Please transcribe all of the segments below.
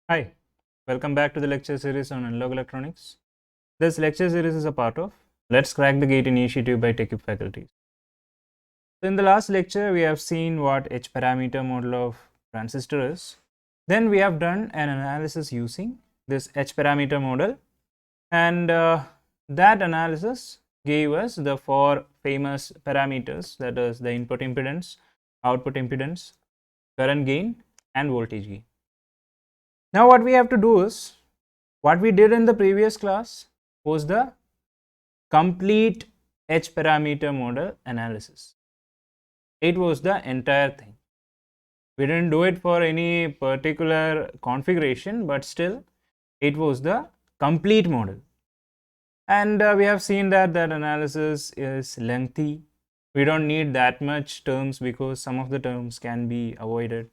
Hi, welcome back to the lecture series on analog electronics. This lecture series is a part of Let's Crack the Gate initiative by TEQIP Faculties. So in the last lecture, we have seen what H parameter model of transistor is. Then we have done an analysis using this H parameter model, and that analysis gave us the four famous parameters, that is the input impedance, output impedance, current gain and voltage gain. Now what we have to do is, what we did in the previous class was the complete H parameter model analysis. It was the entire thing. We didn't do it for any particular configuration, but still it was the complete model. And we have seen that analysis is lengthy. We don't need that much terms because some of the terms can be avoided.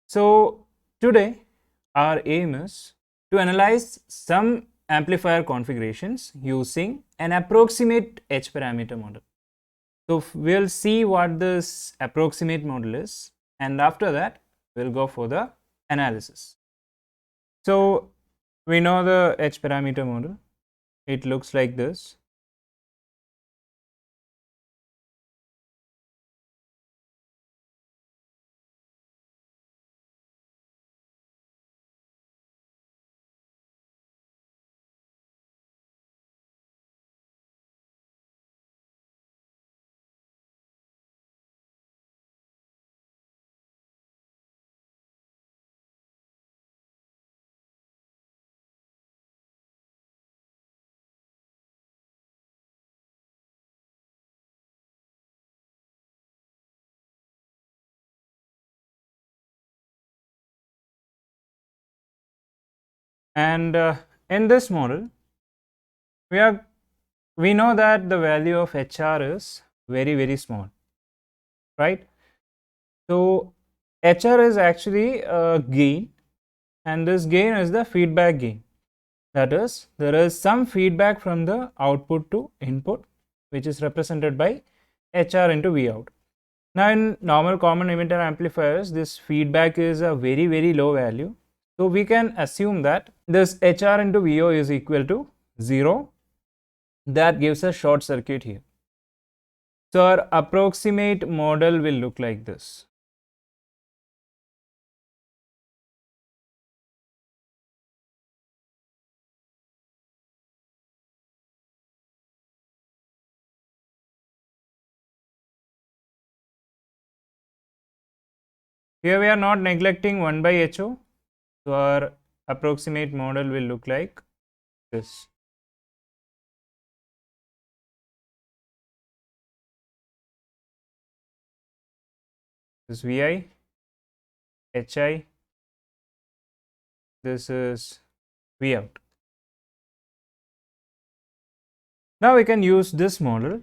So today our aim is to analyze some amplifier configurations using an approximate H parameter model. So we'll see what this approximate model is, and after that we'll go for the analysis. So we know the H parameter model. It looks like this. And in this model, we know that the value of HR is very small, right? So HR is actually a gain, and this gain is the feedback gain. That is, there is some feedback from the output to input, which is represented by HR into Vout. Now in normal common emitter amplifiers, this feedback is a very low value. So we can assume that this HR into VO is equal to 0. That gives a short circuit here. So our approximate model will look like this. Here we are not neglecting 1 by HO. So our approximate model will look like this. This is Vi, Hi, this is Vout. Now we can use this model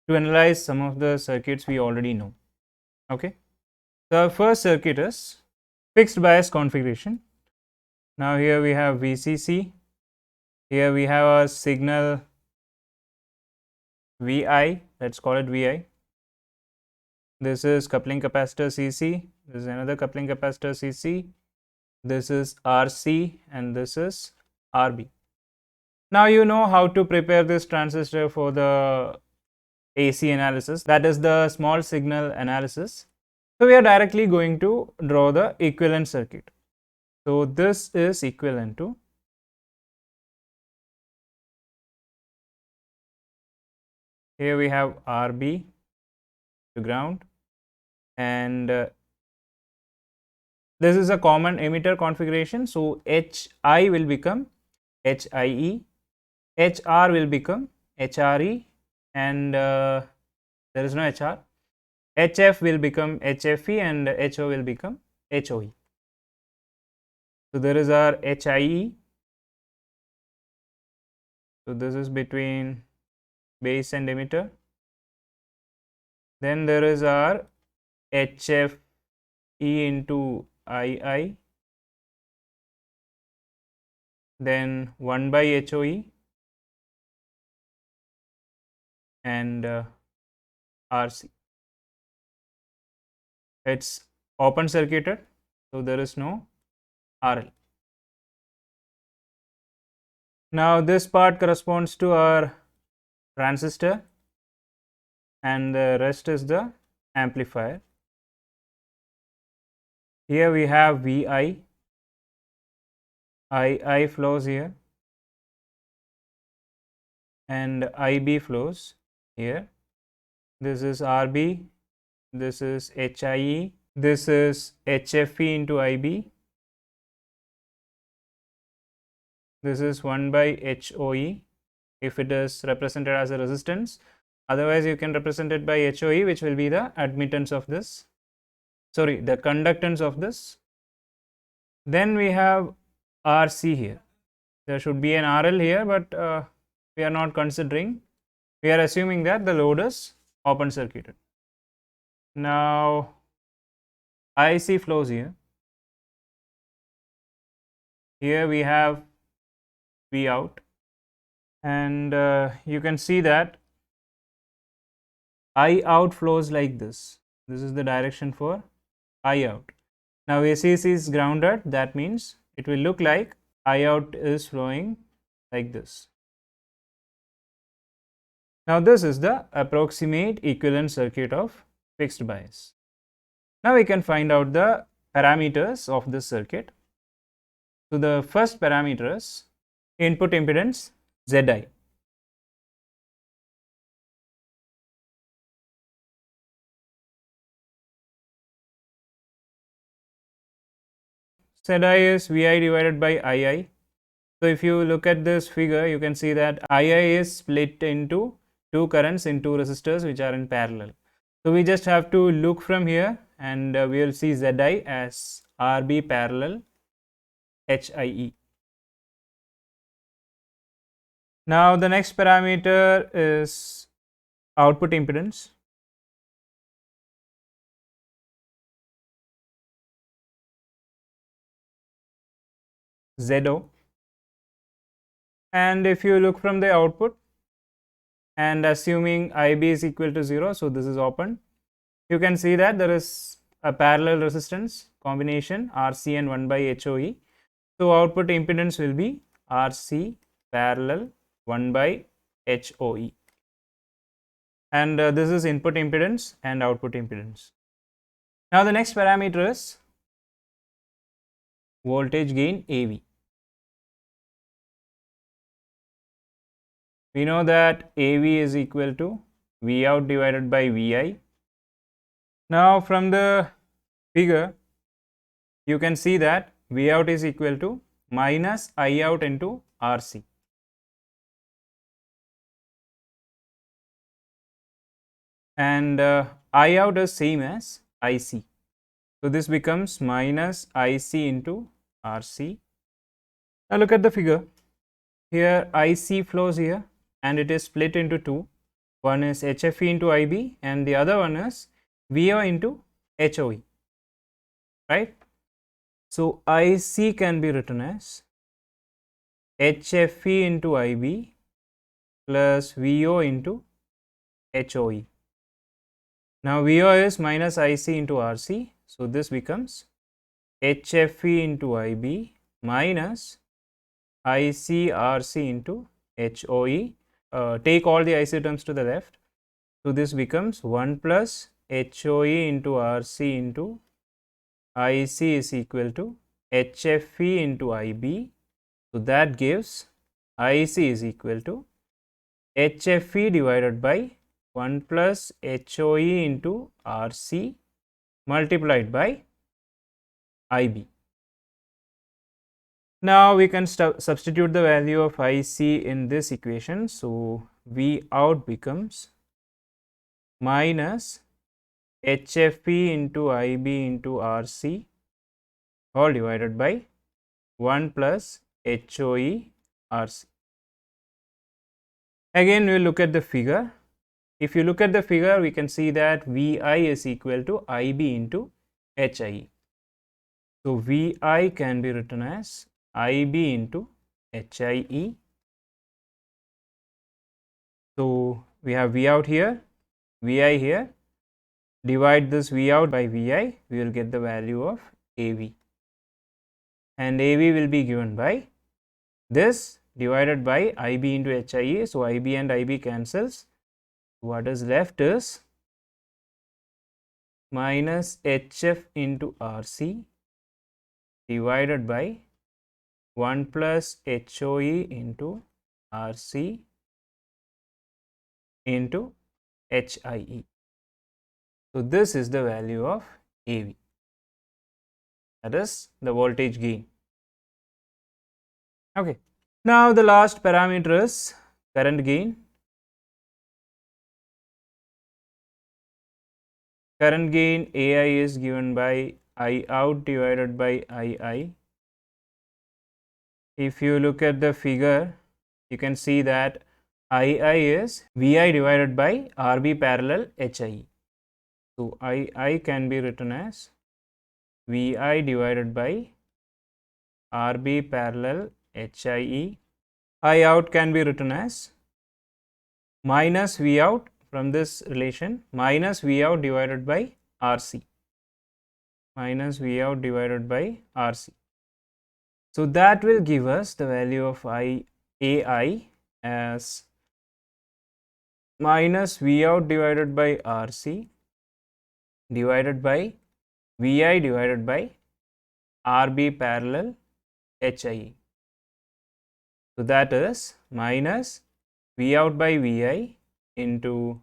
to analyze some of the circuits we already know. Okay. The first circuit is fixed bias configuration. Now here we have VCC, here we have a signal Vi, let's call it Vi. This is coupling capacitor Cc, this is another coupling capacitor Cc, this is Rc, and this is Rb. Now you know how to prepare this transistor for the AC analysis, that is the small signal analysis. So we are directly going to draw the equivalent circuit. So this is equivalent to, here we have Rb to ground, and this is a common emitter configuration. So Hi will become Hie, Hr will become Hre, and there is no Hr. Hf will become Hfe, and Ho will become Hoe. So there is our Hie. So this is between base and emitter. Then there is our Hfe into Ii, then 1 by Hoe, and Rc. It's open circuited, so there is no RL. Now this part corresponds to our transistor and the rest is the amplifier. Here we have VI, II flows here and IB flows here. This is RB, this is HIE, this is HFE into IB, this is 1 by HOE if it is represented as a resistance. Otherwise you can represent it by HOE, which will be the admittance of this, sorry, the conductance of this. Then we have RC here. There should be an RL here, but we are not considering. We are assuming that the load is open circuited. Now IC flows here. Here we have V out, and you can see that I out flows like this. This is the direction for I out. Now ACC is grounded, that means it will look like I out is flowing like this. Now this is the approximate equivalent circuit of fixed bias. Now we can find out the parameters of this circuit. So the first parameter is input impedance Zi. Zi is Vi divided by Ii. So if you look at this figure, you can see that Ii is split into two currents in two resistors which are in parallel. So we just have to look from here and we will see Zi as Rb parallel HIE. Now the next parameter is output impedance. ZO. And if you look from the output and assuming IB is equal to 0, so this is open, you can see that there is a parallel resistance combination RC and 1 by HOE. So output impedance will be RC parallel 1 by HOE, and this is input impedance and output impedance. Now the next parameter is voltage gain AV. We know that AV is equal to V out divided by Vi. Now from the figure you can see that V out is equal to minus I out into RC. And I out is same as IC. So this becomes minus IC into RC. Now look at the figure. Here IC flows here and it is split into two. One is HFE into IB and the other one is VO into HOE, right? So IC can be written as HFE into IB plus VO into HOE. Now VO is minus IC into RC, so this becomes HFE into IB minus IC RC into HOE. Take all the IC terms to the left, so this becomes 1 plus HOE into RC into IC is equal to HFE into IB. So that gives IC is equal to HFE divided by 1 plus HOE into RC multiplied by IB. Now we can substitute the value of IC in this equation. So V out becomes minus HFE into IB into RC all divided by 1 plus HOE RC. Again we will look at the figure. If you look at the figure, we can see that Vi is equal to IB into HIE. So Vi can be written as IB into HIE. So we have V out here, Vi here. Divide this V out by Vi, we will get the value of AV. And AV will be given by this divided by IB into HIE. So IB and IB cancels. What is left is minus HF into RC divided by 1 plus HOE into RC into HIE. So this is the value of AV, that is the voltage gain. Okay. Now the last parameter is current gain. Current gain AI is given by I out divided by II. If you look at the figure, you can see that II is VI divided by RB parallel HIE. So II can be written as VI divided by RB parallel HIE. I out can be written as minus V out from this relation, minus V out divided by RC, minus V out divided by RC. So that will give us the value of AI as minus V out divided by RC divided by VI divided by RB parallel HIE. So that is minus V out by VI into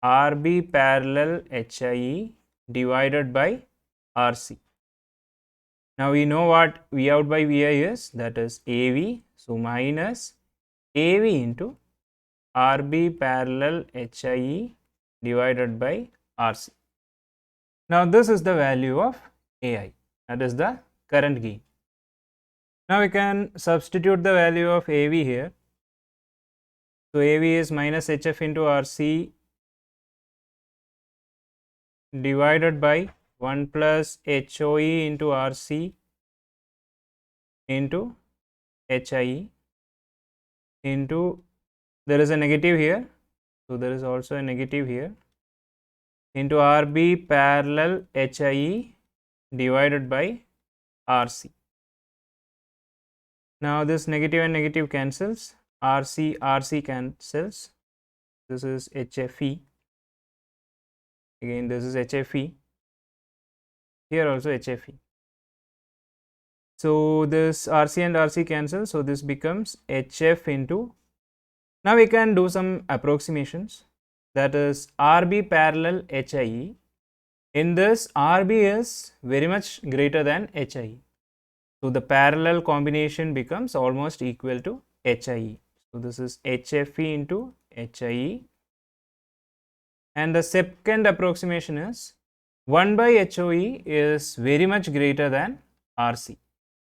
RB parallel HIE divided by RC. Now we know what V out by VI is, that is AV. So minus AV into RB parallel HIE divided by RC. Now this is the value of AI, that is the current gain. Now we can substitute the value of AV here. So AV is minus HF into RC divided by 1 plus HOE into RC into HIE into, there is a negative here, so there is also a negative here, into RB parallel HIE divided by RC. Now this negative and negative cancels, RC cancels, this is HFE, again this is HFE, here also HFE. So this RC and RC cancel, so this becomes HF into, now we can do some approximations, that is RB parallel HIE. In this, RB is very much greater than HIE. So the parallel combination becomes almost equal to HIE. So this is HFE into HIE. And the second approximation is 1 by HOE is very much greater than RC.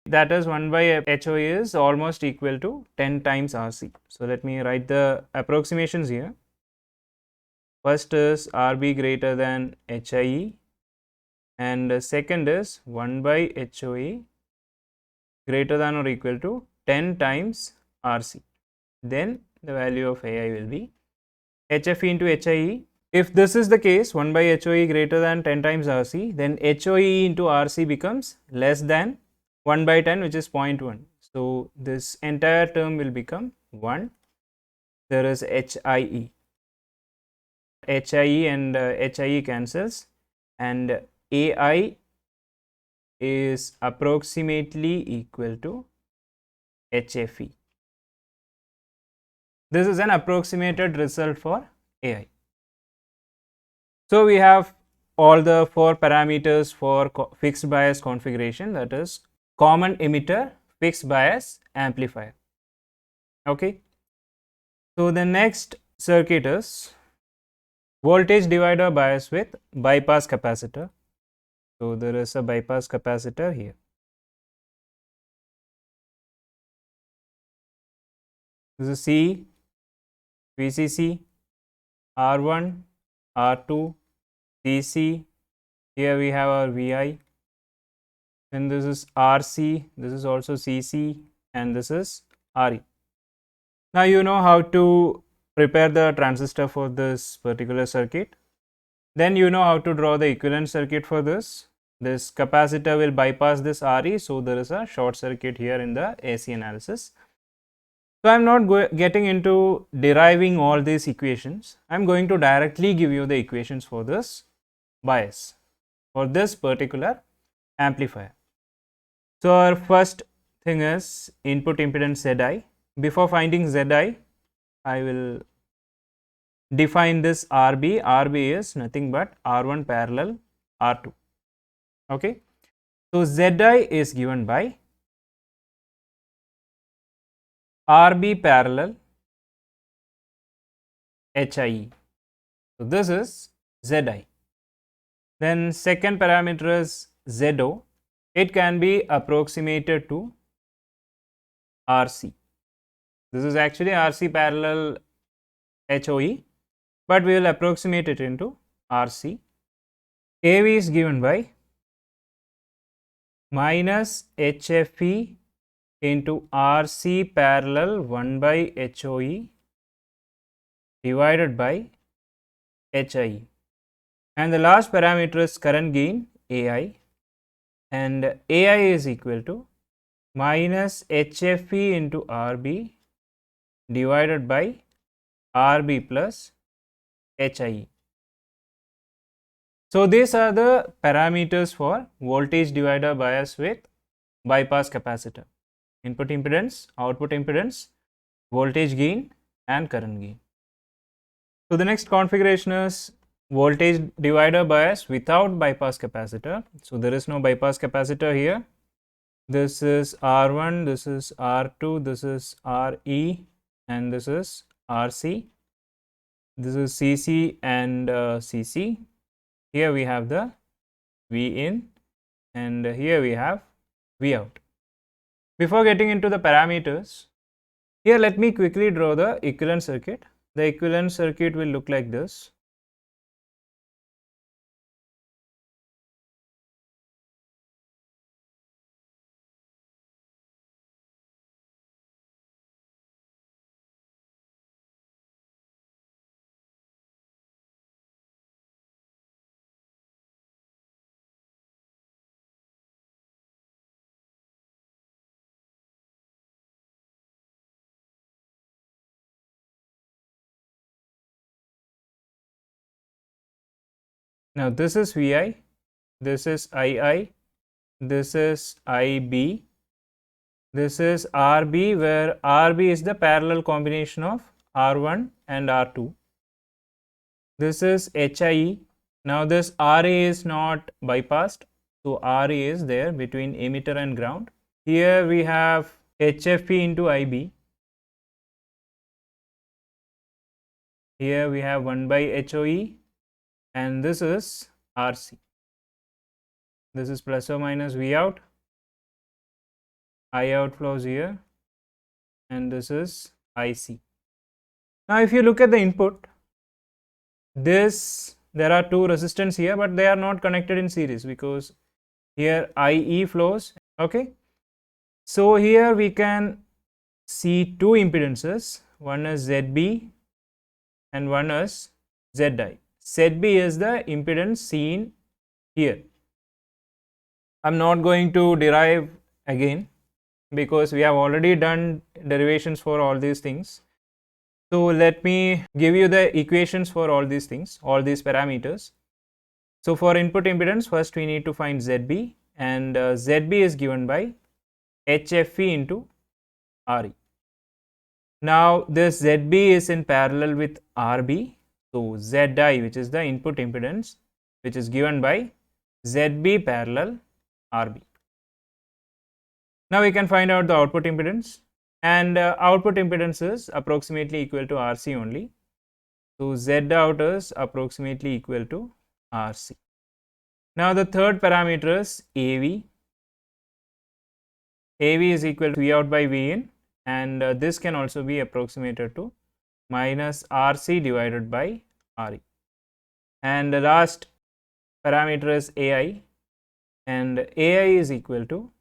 That is 1 by HOE is almost equal to 10 times RC. So let me write the approximations here. First is RB greater than HIE, and second is 1 by HOE greater than or equal to 10 times RC. Then the value of AI will be HFE into HIE. If this is the case, 1 by HOE greater than 10 times RC, then HOE into RC becomes less than 1 by 10, which is 0.1. So this entire term will become 1. There is HIE. HIE and HIE cancels, and AI is approximately equal to HFE. This is an approximated result for AI. So we have all the 4 parameters for fixed bias configuration, that is common emitter, fixed bias, amplifier. Okay. So the next circuit is voltage divider bias with bypass capacitor. So there is a bypass capacitor here. This is C, VCC, R1, R2, CC. Here we have our VI. Then this is RC, this is also CC, and this is RE. Now you know how to prepare the transistor for this particular circuit. Then you know how to draw the equivalent circuit for this. This capacitor will bypass this RE, so there is a short circuit here in the AC analysis. So I am not getting into deriving all these equations. I am going to directly give you the equations for this bias, for this particular amplifier. So our first thing is input impedance Zi. Before finding Zi, I will define this RB. RB is nothing but R1 parallel R2. Okay. So Zi is given by RB parallel HIE. So this is Zi. Then second parameter is ZO. It can be approximated to RC. This is actually RC parallel HOE, but we will approximate it into RC. AV is given by minus HFE into RC parallel 1 by HOE divided by HIE. And the last parameter is current gain AI, and AI is equal to minus HFE into RB divided by RB plus HIE. So these are the parameters for voltage divider bias with bypass capacitor: input impedance, output impedance, voltage gain and current gain. So the next configuration is voltage divider bias without bypass capacitor. So there is no bypass capacitor here. This is R1, this is R2, this is RE, and this is RC. This is CC and CC. Here we have the V in, and here we have V out. Before getting into the parameters, here let me quickly draw the equivalent circuit. The equivalent circuit will look like this. Now this is Vi, this is Ii, this is Ib, this is Rb, where Rb is the parallel combination of R1 and R2. This is HIE. Now this RA is not bypassed, so RA is there between emitter and ground. Here we have HFE into IB. Here we have 1 by HOE, and this is RC. This is plus or minus V out. I out flows here, and this is IC. Now if you look at the input, there are two resistors here, but they are not connected in series because here IE flows. Okay, so here we can see two impedances. One is ZB and one is ZI. ZB is the impedance seen here. I'm not going to derive again because we have already done derivations for all these things. So let me give you the equations for all these things, all these parameters. So for input impedance, first we need to find ZB, and ZB is given by HFE into RE. Now this ZB is in parallel with RB, so ZI, which is the input impedance, which is given by ZB parallel RB. Now we can find out the output impedance, and output impedance is approximately equal to RC only. So Z out is approximately equal to RC. Now the third parameter is AV. AV is equal to V out by V in, and this can also be approximated to minus RC divided by RE. And the last parameter is AI, and AI is equal to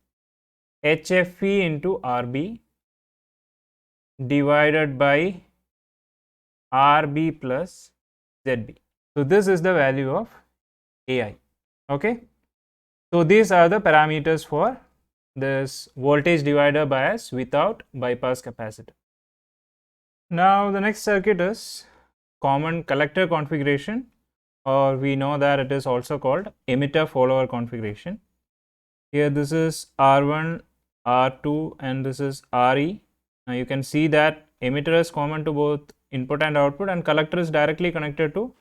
HFE into RB divided by RB plus ZB. So this is the value of AI. Okay, so these are the parameters for this voltage divider bias without bypass capacitor. Now the next circuit is common collector configuration, or we know that it is also called emitter follower configuration. Here this is R1, R2 and this is RE. Now you can see that emitter is common to both input and output, and collector is directly connected to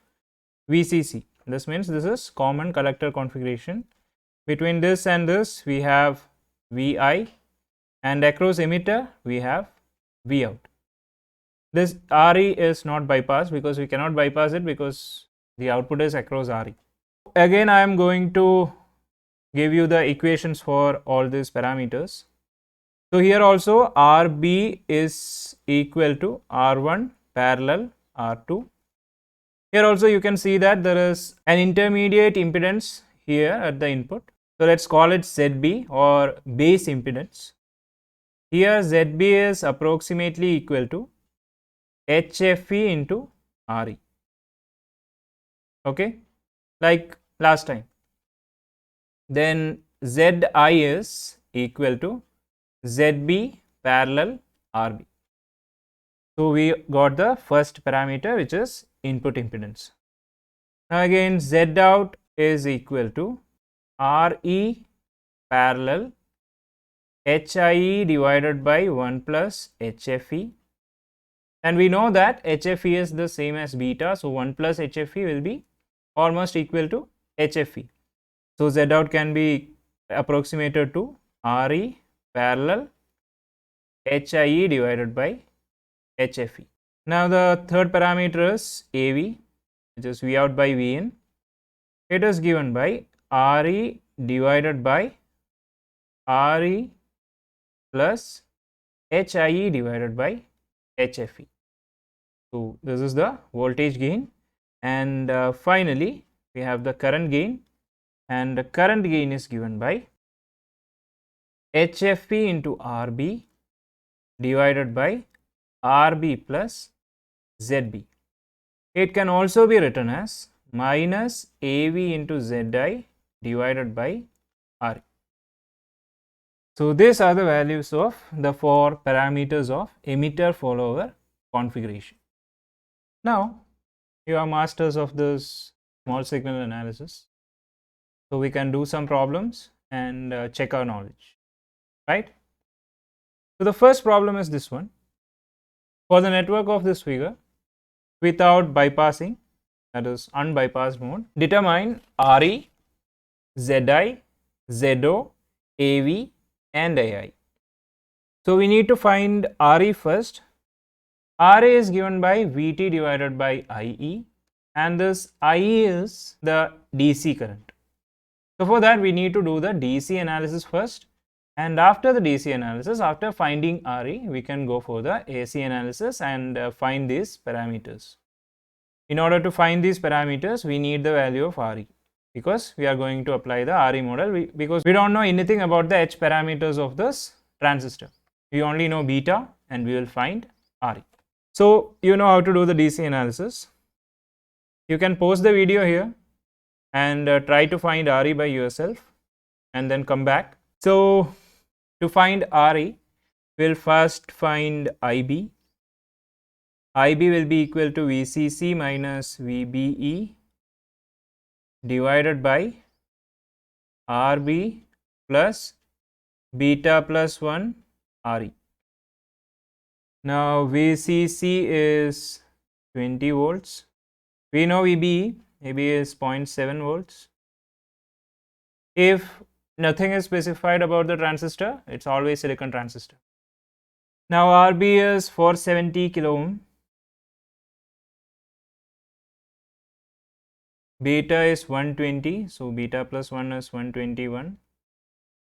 VCC. This means this is common collector configuration. Between this and this we have VI, and across emitter we have Vout. This RE is not bypassed because we cannot bypass it because the output is across RE. Again I am going to give you the equations for all these parameters. So here also RB is equal to R1 parallel R2. Here also you can see that there is an intermediate impedance here at the input. So let's call it ZB or base impedance. Here ZB is approximately equal to HFE into RE. Okay, like last time. Then ZI is equal to ZB parallel RB. So we got the first parameter, which is input impedance. Now again Zout is equal to RE parallel HIE divided by 1 plus HFE, and we know that HFE is the same as beta, so 1 plus HFE will be almost equal to HFE. So Zout can be approximated to RE parallel HIE divided by HFE. Now the third parameter is AV, which is V out by Vin. It is given by RE divided by RE plus HIE divided by HFE. So this is the voltage gain, and finally we have the current gain, and the current gain is given by HFE into RB divided by RB plus ZB. It can also be written as minus AV into ZI divided by RE. So these are the values of the four parameters of emitter follower configuration. Now you are masters of this small signal analysis, so we can do some problems and check our knowledge, right? So the first problem is this one. For the network of this figure without bypassing, that is unbypassed mode, determine RE, ZI, ZO, AV and AI. So we need to find RE first. RA is given by VT divided by IE, and this IE is the DC current. So for that we need to do the DC analysis first, and after the DC analysis, after finding RE, we can go for the AC analysis and find these parameters. In order to find these parameters, we need the value of RE, because we are going to apply the RE model, because we don't know anything about the H parameters of this transistor. We only know beta, and we will find RE. So you know how to do the DC analysis. You can pause the video here and try to find RE by yourself and then come back. So to find RE, we'll first find IB. IB will be equal to VCC minus VBE divided by RB plus beta plus 1 RE. Now VCC is 20 volts. We know VBE is 0.7 volts. If nothing is specified about the transistor, it's always silicon transistor. Now RB is 470 kilo ohm. Beta is 120, so beta plus 1 is 121,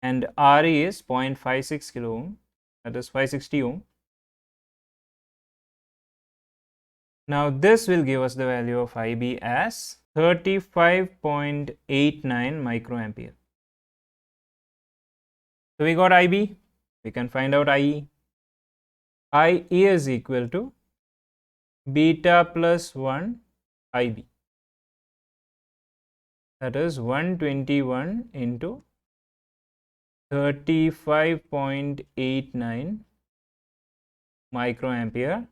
and RE is 0.56 kilo ohm, that is 560 ohm. Now this will give us the value of IB as 35.89 microampere. So we got IB, we can find out IE. IE is equal to beta plus 1 IB, that is 121 into 35.89 microampere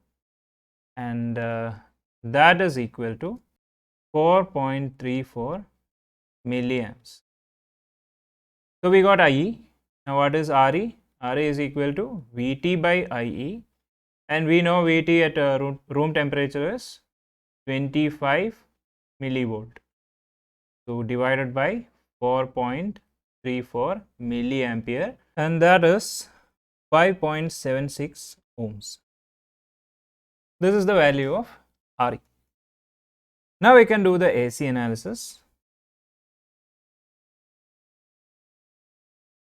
and that is equal to 4.34 milliamps. So we got IE. Now what is RE? RE is equal to VT by IE, and we know VT at room temperature is 25 millivolt. So divided by 4.34 milliampere, and that is 5.76 ohms. This is the value of RE. Now we can do the AC analysis.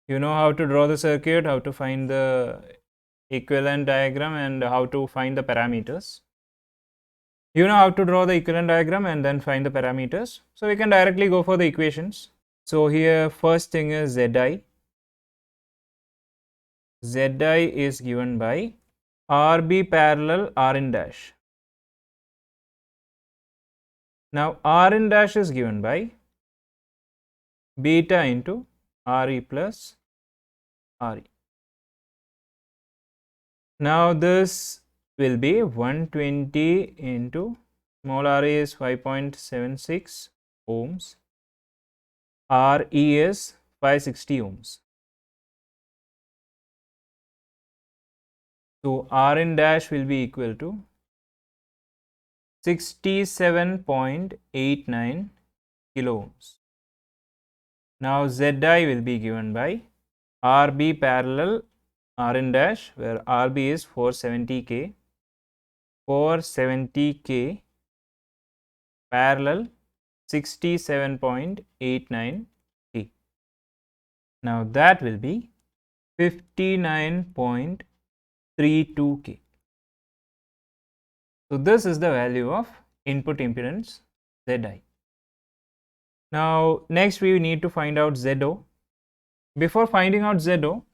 You know how to draw the circuit, how to find the equivalent diagram, and how to find the parameters. You know how to draw the equivalent diagram and then find the parameters. So we can directly go for the equations. So here first thing is Zi. Zi is given by RB parallel Rin dash. Now Rin dash is given by beta into Re plus Re. Now this will be 120 into small re is 5.76 ohms, Re is 560 ohms. So Rin dash will be equal to 67.89 kilo ohms. Now Zi will be given by RB parallel Rin dash, where RB is 470K, 470K parallel 67.89 K. Now that will be 59.32 K. So this is the value of input impedance Zi. Now next we need to find out ZO. Before finding out ZO,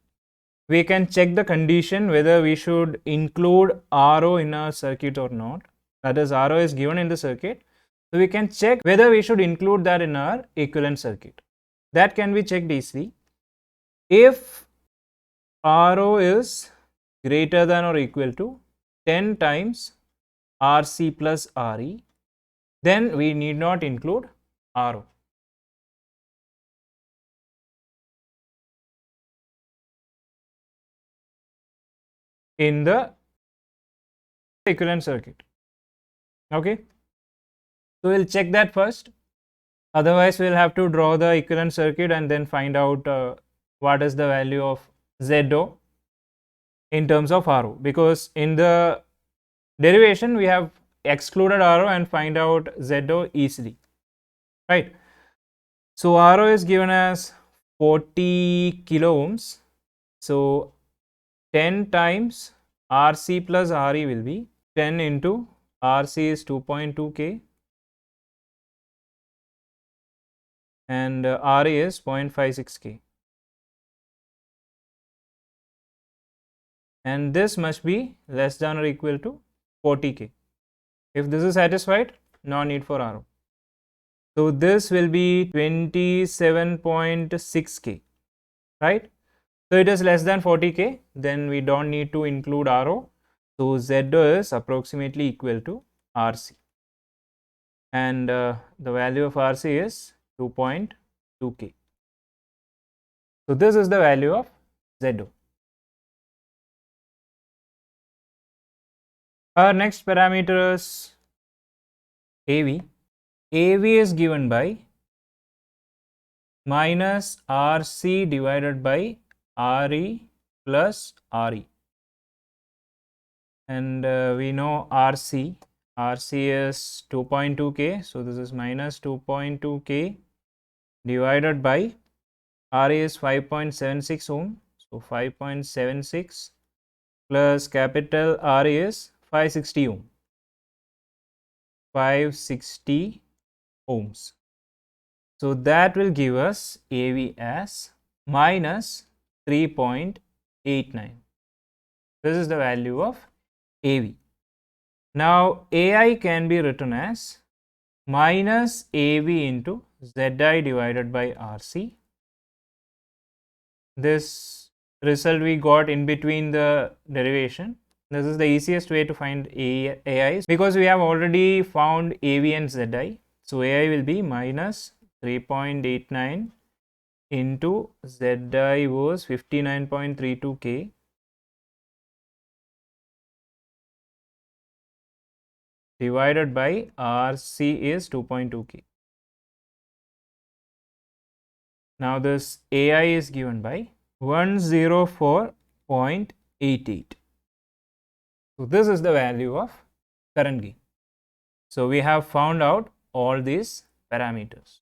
we can check the condition whether we should include RO in our circuit or not. That is, RO is given in the circuit. So we can check whether we should include that in our equivalent circuit. That can be checked easily. If RO is greater than or equal to 10 times RC plus RE, then we need not include RO. in the equivalent circuit. Okay, so we'll check that first. Otherwise, we'll have to draw the equivalent circuit and then find out what is the value of ZO in terms of RO, because in the derivation we have excluded RO and find out ZO easily, right? So RO is given as 40 kilo ohms. So 10 times RC plus RE will be 10 into RC is 2.2 K and RE is 0.56 K. And this must be less than or equal to 40 K. If this is satisfied, no need for RO. So this will be 27.6 K, right? So it is less than 40 K, then we don't need to include RO. So ZO is approximately equal to RC. And the value of RC is 2.2 K. So this is the value of ZO. Our next parameter is AV. AV is given by minus RC divided by RE plus RE. And we know RC is 2.2 K. So this is minus 2.2 K divided by RE is 5.76 ohm. So 5.76 plus capital RE is 560 ohm. 560 ohms. So that will give us AV as minus 3.89. This is the value of AV. Now AI can be written as minus AV into ZI divided by RC. This result we got in between the derivation. This is the easiest way to find AIs because we have already found AV and ZI. So AI will be minus 3.89 into ZI was 59.32K divided by RC is 2.2K. Now this AI is given by 104.88. So this is the value of current gain. So we have found out all these parameters.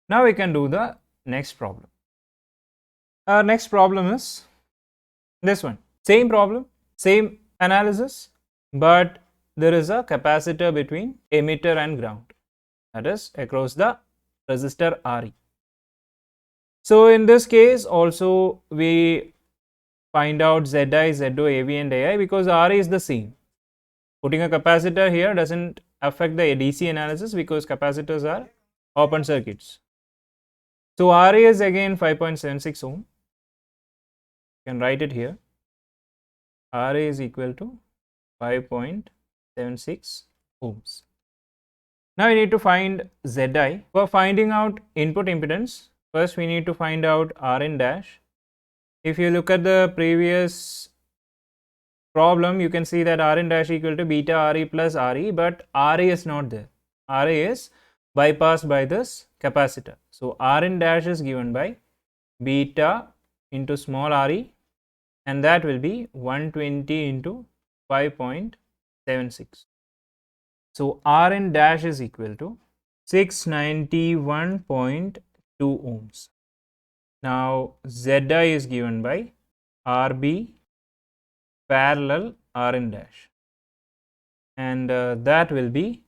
Now we can do the next problem. Our next problem is this one. Same problem, same analysis, but there is a capacitor between emitter and ground, that is across the resistor RE. So in this case also we find out ZI, ZO, AV and AI because RE is the same. Putting a capacitor here doesn't affect the DC analysis because capacitors are open circuits. So RE is again 5.76 ohm. You can write it here. RA is equal to 5.76 ohms. Now we need to find ZI. For finding out input impedance, first we need to find out Rn dash. If you look at the previous problem, you can see that Rn dash equal to beta Re plus Re, but Ra is not there. Ra is bypassed by this capacitor. So Rn dash is given by beta into small re, and that will be 120 into 5.76. So Rn dash is equal to 691.2 ohms. Now Zi is given by Rb parallel Rn dash, and that will be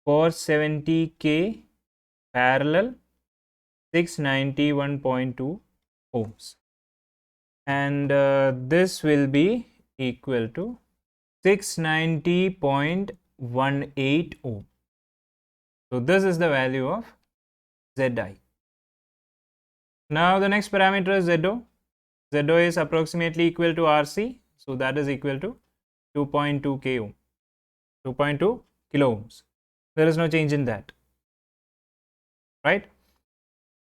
470K parallel 691.2 ohms, and this will be equal to 690.18 ohm. So this is the value of Zi. Now the next parameter is Zo. Zo is approximately equal to Rc, so that is equal to 2.2 k ohm, 2.2 kilo ohms. There is no change in that, right?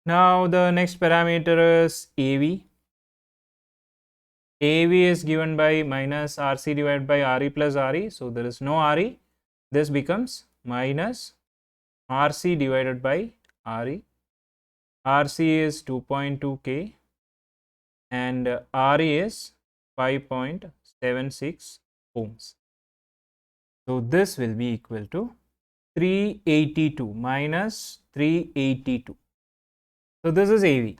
Now the next parameter is AV. AV is given by minus Rc divided by Re plus Re, so there is no Re. This becomes minus Rc divided by Re. Rc is 2.2 k and Re is 5.76 ohms. So this will be equal to 382 minus 382. So this is AV.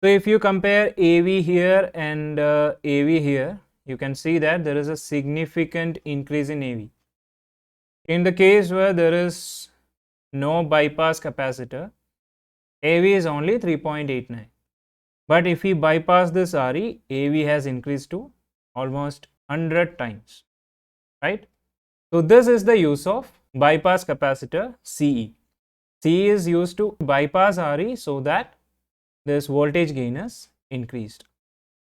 So if you compare AV here and AV here, you can see that there is a significant increase in AV. In the case where there is no bypass capacitor, AV is only 3.89. But if we bypass this Re, AV has increased to almost 100 times, right? So this is the use of bypass capacitor CE. CE is used to bypass Re so that this voltage gain is increased.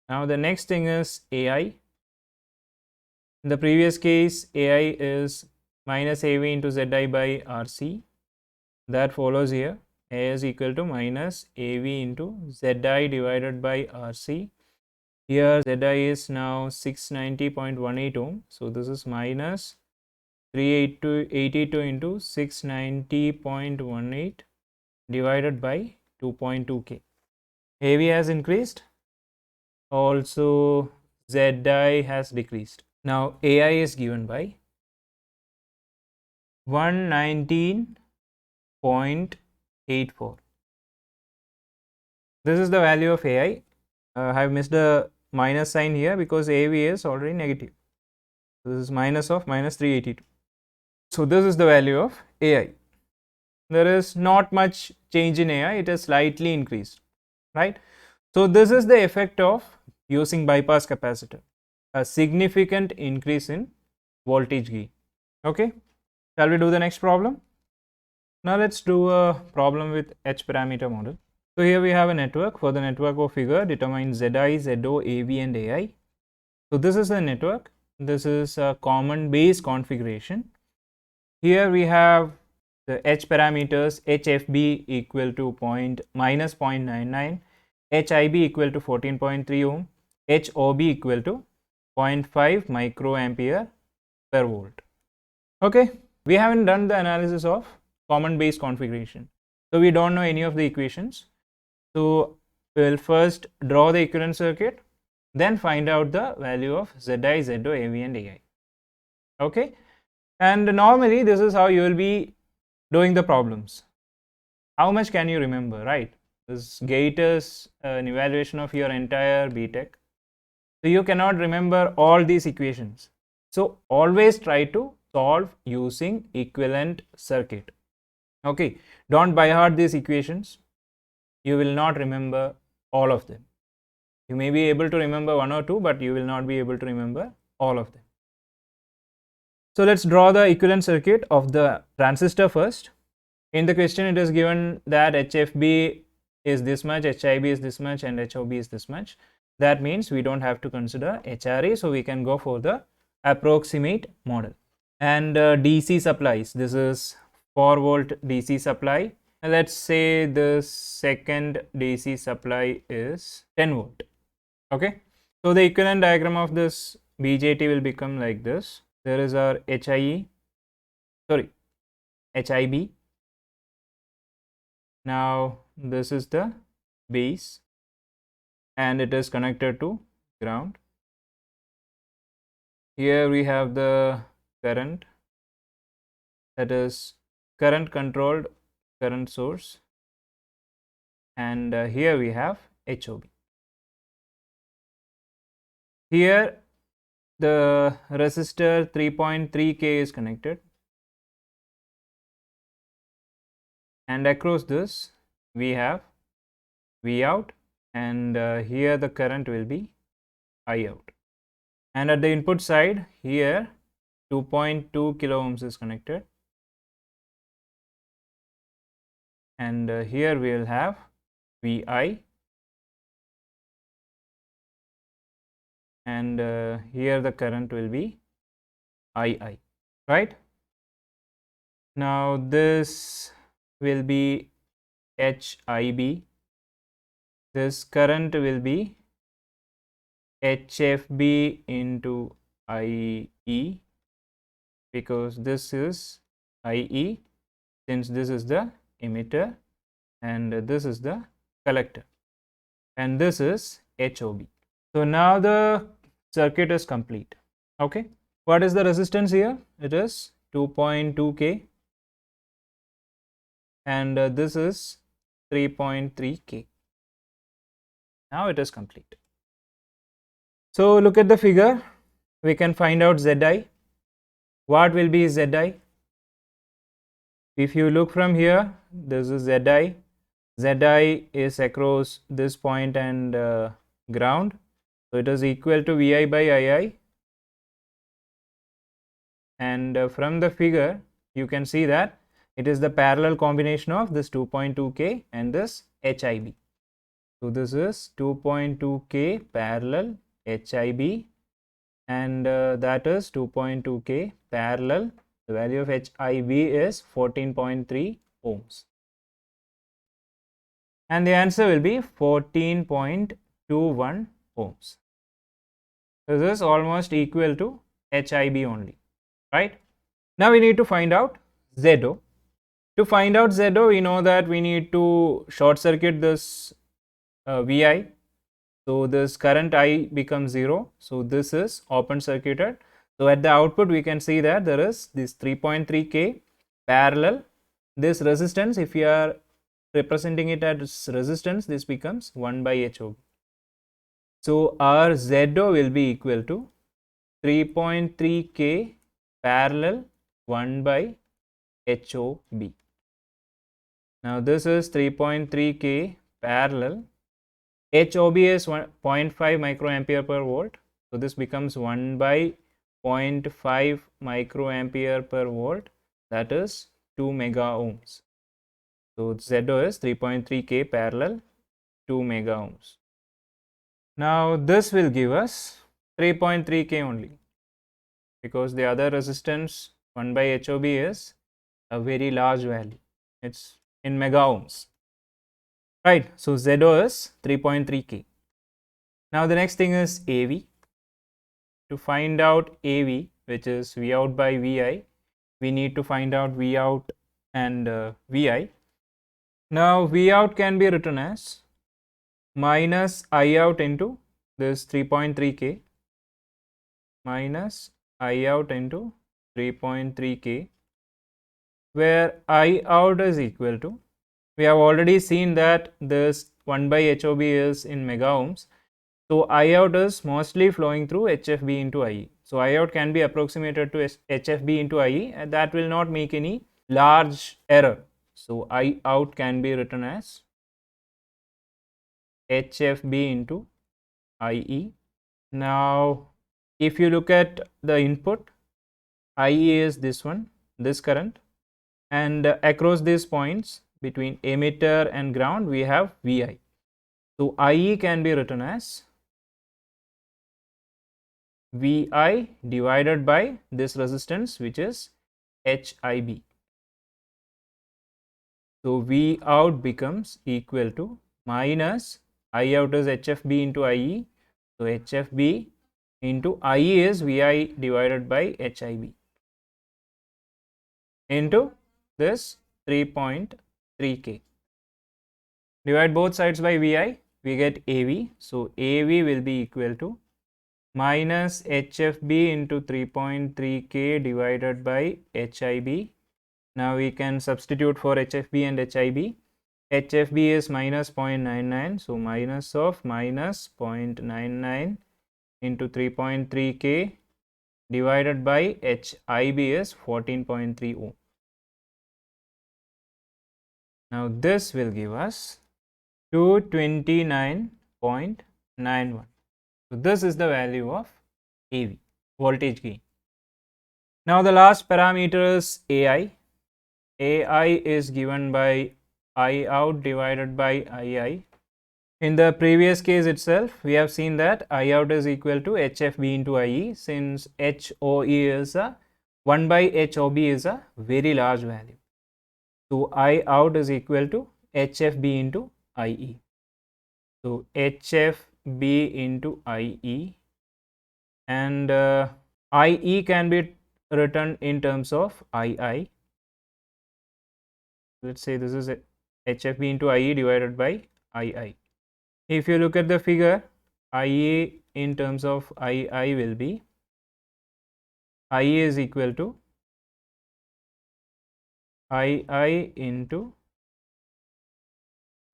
Now the next thing is AI. In the previous case, AI is minus AV into Zi by Rc. That follows here. A is equal to minus AV into Zi divided by Rc. Here Zi is now 690.18 ohm. So this is minus 382 into 690.18 divided by 2.2 k. AV has increased, also Zi has decreased. Now AI is given by 119.84. This is the value of AI. I have missed the minus sign here because AV is already negative. This is minus of minus 382. So this is the value of AI. There is not much change in AI, it is slightly increased, right? So this is the effect of using bypass capacitor, a significant increase in voltage gain. Okay, shall we do the next problem? Now let's do a problem with H parameter model. So here we have a network. For the network of figure, determine Zi, Zo, AV and AI. So this is the network. This is a common base configuration. Here we have the H parameters, HFB equal to minus 0.99, HIB equal to 14.3 ohm, HOB equal to 0.5 microampere per volt. Okay, we haven't done the analysis of common base configuration, so we don't know any of the equations. So we will first draw the equivalent circuit, then find out the value of ZI, ZO, AV and AI. Okay, and normally this is how you will be doing the problems. How much can you remember, right? This GATE is an evaluation of your entire BTech, so you cannot remember all these equations. So always try to solve using equivalent circuit. Okay, don't by heart these equations. You will not remember all of them. You may be able to remember one or two, but you will not be able to remember all of them. So let's draw the equivalent circuit of the transistor first. In the question it is given that HFB is this much, HIB is this much and HOB is this much. That means we don't have to consider HRE, so we can go for the approximate model. And DC supplies, this is 4 volt DC supply. Let's say the second DC supply is 10 volt. Okay, so the equivalent diagram of this BJT will become like this. There is our HIB. Now this is the base and it is connected to ground. Here we have the current, that is current controlled current source, and here we have HOB. Here the resistor 3.3K is connected, and across this we have V out, and here the current will be I out. And at the input side here 2.2 kilo ohms is connected, and here we will have Vi, and here the current will be II, right? Now this will be HIB, this current will be HFB into IE, because this is IE, since this is the emitter and this is the collector, and this is HOB. So now the circuit is complete. Okay, what is the resistance here? It is 2.2K, and this is 3.3K. Now it is complete. So look at the figure, we can find out ZI. What will be ZI? If you look from here, this is ZI. ZI is across this point and ground, so it is equal to Vi by II, and from the figure you can see that it is the parallel combination of this 2.2K and this HIB. So this is 2.2K parallel HIB, and that is 2.2K parallel, the value of HIB is 14.3 ohms, and the answer will be 14.21 ohms. This is almost equal to HIB only, right? Now we need to find out ZO. To find out ZO, we know that we need to short circuit this Vi. So this current I becomes 0. So this is open circuited. So at the output we can see that there is this 3.3K parallel this resistance. If you are representing it as resistance, this becomes 1 by HOB. So our ZO will be equal to 3.3K parallel 1 by HOB. Now this is 3.3K parallel. HOB is 0.5 microampere per volt. So this becomes 1 by 0.5 microampere per volt, that is 2 mega ohms. So ZO is 3.3K parallel 2 mega ohms. Now this will give us 3.3K only, because the other resistance 1 by HOB is a very large value. It's in mega ohms, right? So ZO is 3.3K. Now the next thing is AV. To find out AV, which is V out by Vi, we need to find out V out and Vi. Now V out can be written as minus I out into this 3.3K minus I out into 3.3K, where I out is equal to, we have already seen that this 1 by HOB is in mega ohms. So I out is mostly flowing through HFB into IE. So I out can be approximated to HFB into IE, and that will not make any large error. So I out can be written as HFB into IE. Now if you look at the input, IE is this one, this current, and across these points between emitter and ground we have Vi. So IE can be written as Vi divided by this resistance, which is HIB. So V out becomes equal to minus I out is HFB into IE. So HFB into IE is Vi divided by HIB into this 3.3K. Divide both sides by Vi, we get AV. So AV will be equal to minus HFB into 3.3K divided by HIB. Now we can substitute for HFB and HIB. HFB is minus 0.99, so minus of minus 0.99 into 3.3K divided by HIB is 14.3 ohm. Now this will give us 229.91. So this is the value of AV, voltage gain. Now the last parameter is AI. AI is given by I out divided by II. In the previous case itself, we have seen that I out is equal to HFB into IE, since HOE is a 1 by HOB is a very large value. So I out is equal to HFB into IE. So HFB into IE, and IE can be written in terms of II. Let's say this is HFB into IE divided by II. If you look at the figure, IA in terms of II will be, IA is equal to II into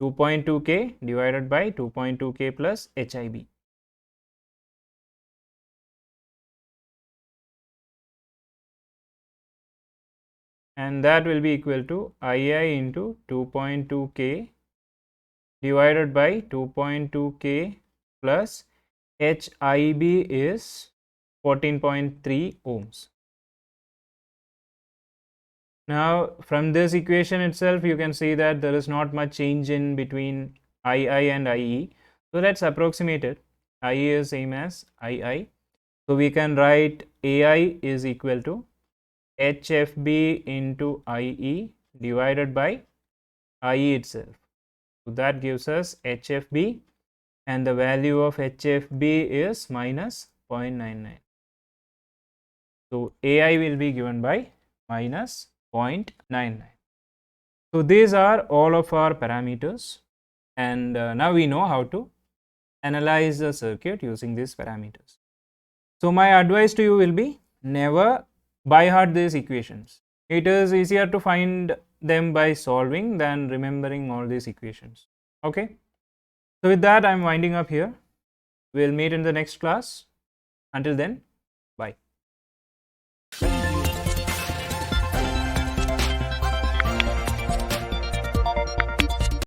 2.2K divided by 2.2K plus HIB. And that will be equal to II into 2.2K divided by 2.2K plus HIB is 14.3 ohms. Now from this equation itself, you can see that there is not much change in between II and IE. So let's approximate it. IE is same as II. So we can write AI is equal to HFB into IE divided by IE itself. So that gives us HFB, and the value of HFB is minus 0.99. So AI will be given by minus 0.99. So these are all of our parameters, and now we know how to analyze the circuit using these parameters. So my advice to you will be, never by heart these equations. It is easier to find them by solving than remembering all these equations. Okay. So with that, I am winding up here. We'll meet in the next class. Until then,